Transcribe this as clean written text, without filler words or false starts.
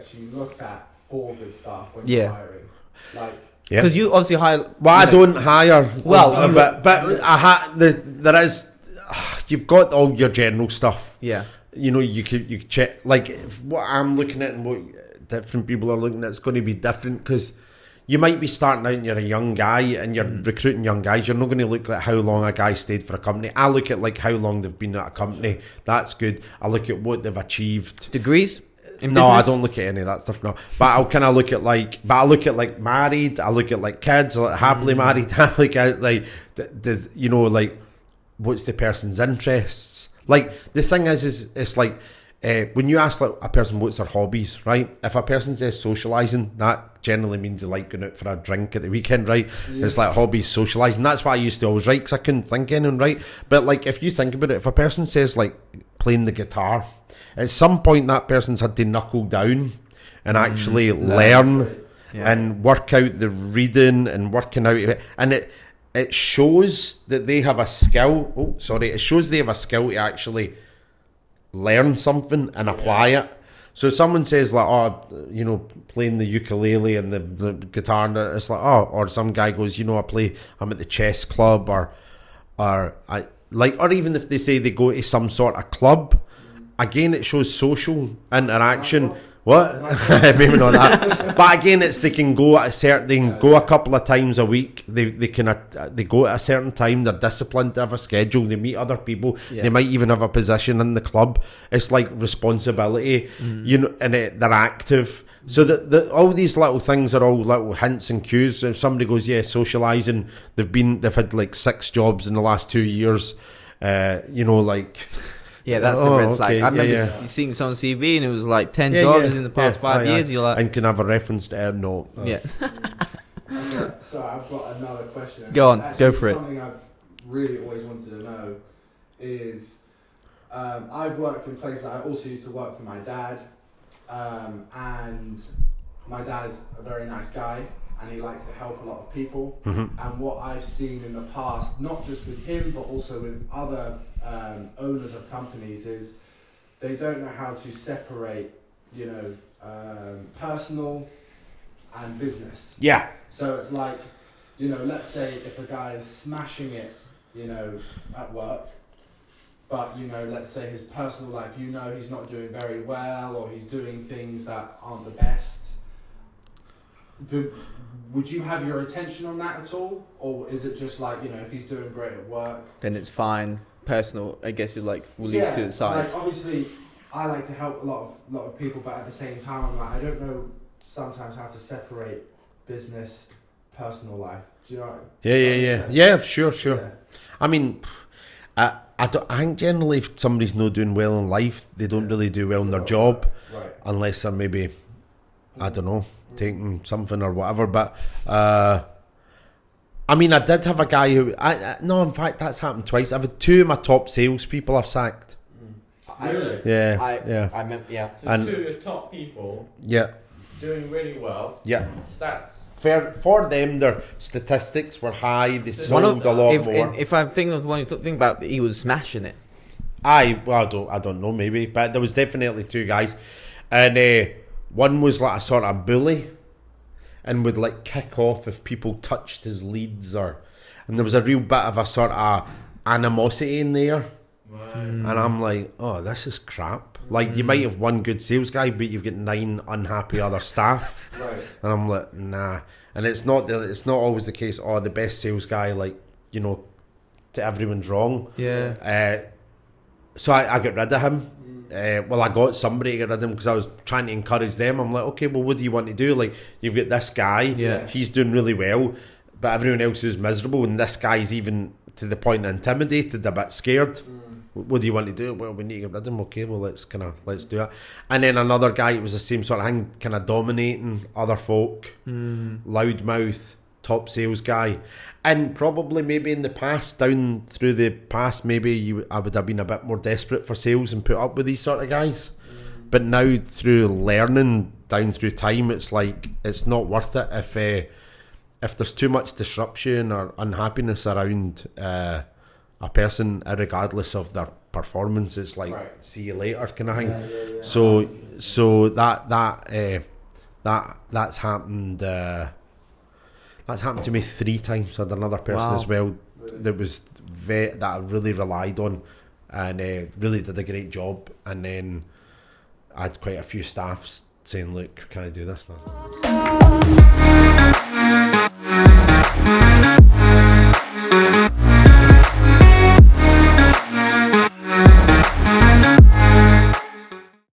actually look at for good staff when you're hiring? Like, because you obviously hire. Well, I don't hire. Well, but there is. You've got all your general stuff. Yeah. You know, you could check, like, what I'm looking at and what different people are looking at, it's going to be different, because you might be starting out and you're a young guy and you're recruiting young guys. You're not going to look at how long a guy stayed for a company. I look at like how long they've been at a company. That's good. I look at what they've achieved. Degrees? No, business? I don't look at any of that stuff. No, but I'll kind of look at like married. I look at like kids, like happily married. I look at like, does, you know, like, what's the person's interests? Like, the thing is it's like, when you ask like a person what's their hobbies, right? If a person says socialising, that generally means they like going out for a drink at the weekend, right? Yeah. It's like hobbies, socialising. That's why I used to always write, because I couldn't think of anything, right? But like, if you think about it, if a person says like playing the guitar, at some point that person's had to knuckle down and actually learn and work out the reading and working out, and it shows that they have a skill. It shows they have a skill to actually learn something and apply it. So if someone says like, you know, playing the ukulele and the guitar, and it's like, or some guy goes, you know, I'm at the chess club, or even if they say they go to some sort of club, again, it shows social interaction. What? Maybe not that. But again, they can go a couple of times a week. They go at a certain time. They're disciplined to have a schedule. They meet other people. Yeah. They might even have a position in the club. It's like responsibility, you know, and they're active. So that all these little things are all little hints and cues. If somebody goes, socialising, they've had like 6 jobs in the last 2 years. You know, like. Yeah, that's a red flag. I remember seeing someone's CV and it was like 10 jobs in the past 5 years. You're like, and can have a reference to no. Yeah. Okay, so I've got another question. Go on, go for it. Something I've really always wanted to know is, I've worked in places. I also used to work for my dad, and my dad is a very nice guy, and he likes to help a lot of people. Mm-hmm. And what I've seen in the past, not just with him, but also with other owners of companies, is they don't know how to separate, you know, personal and business. Yeah. So it's like, you know, let's say if a guy is smashing it, you know, at work, but, you know, let's say his personal life, you know, he's not doing very well, or he's doing things that aren't the best. Would you have your attention on that at all? Or is it just like, you know, if he's doing great at work, then it's fine. Personal, I guess, we'll leave to the side. Like, obviously, I like to help a lot of people, but at the same time, I'm like, I don't know sometimes how to separate business, personal life. Do you know? Yeah, sure. Yeah. I mean, I think generally if somebody's not doing well in life, they don't really do well in their job, right? Unless they're maybe, I don't know, taking something or whatever. But I mean, I did have a guy who no, in fact, that's happened twice. I've had 2 of my top salespeople I've sacked. Really? Yeah. I meant, yeah. So and 2 of your top people. Yeah. Doing really well. Yeah. Stats. For them, their statistics were high. They sold a lot more. If I'm thinking of the one you think about, he was smashing it. I don't know, maybe, but there was definitely 2 guys, and one was like a sort of bully, and would like kick off if people touched his leads, and there was a real bit of a sort of animosity in there. Right. And I'm like, oh, this is crap. Like, you might have one good sales guy, but you've got 9 unhappy other staff. Right. And I'm like, nah. And it's not always the case. Oh, the best sales guy, like, you know, to everyone's wrong. Yeah. So I got rid of him. I got somebody to get rid of him because I was trying to encourage them. I'm like, okay, well, what do you want to do? Like, you've got this guy, he's doing really well, but everyone else is miserable, and this guy's even to the point of intimidated, a bit scared. What do you want to do? Well, we need to get rid of him. Okay, well, let's do it. And then another guy, it was the same sort of thing, kind of dominating other folk, loudmouth, top sales guy. And probably maybe in the past, down through the past, maybe I would have been a bit more desperate for sales and put up with these sort of guys. But now, through learning down through time, it's like, it's not worth it if there's too much disruption or unhappiness around a person, regardless of their performance, it's like see you later kind of thing. Yeah. So that's happened. That's happened to me 3 times. I had another person as well that was that I really relied on, and really did a great job. And then I had quite a few staffs saying, "Look, can I do this?" And I was like,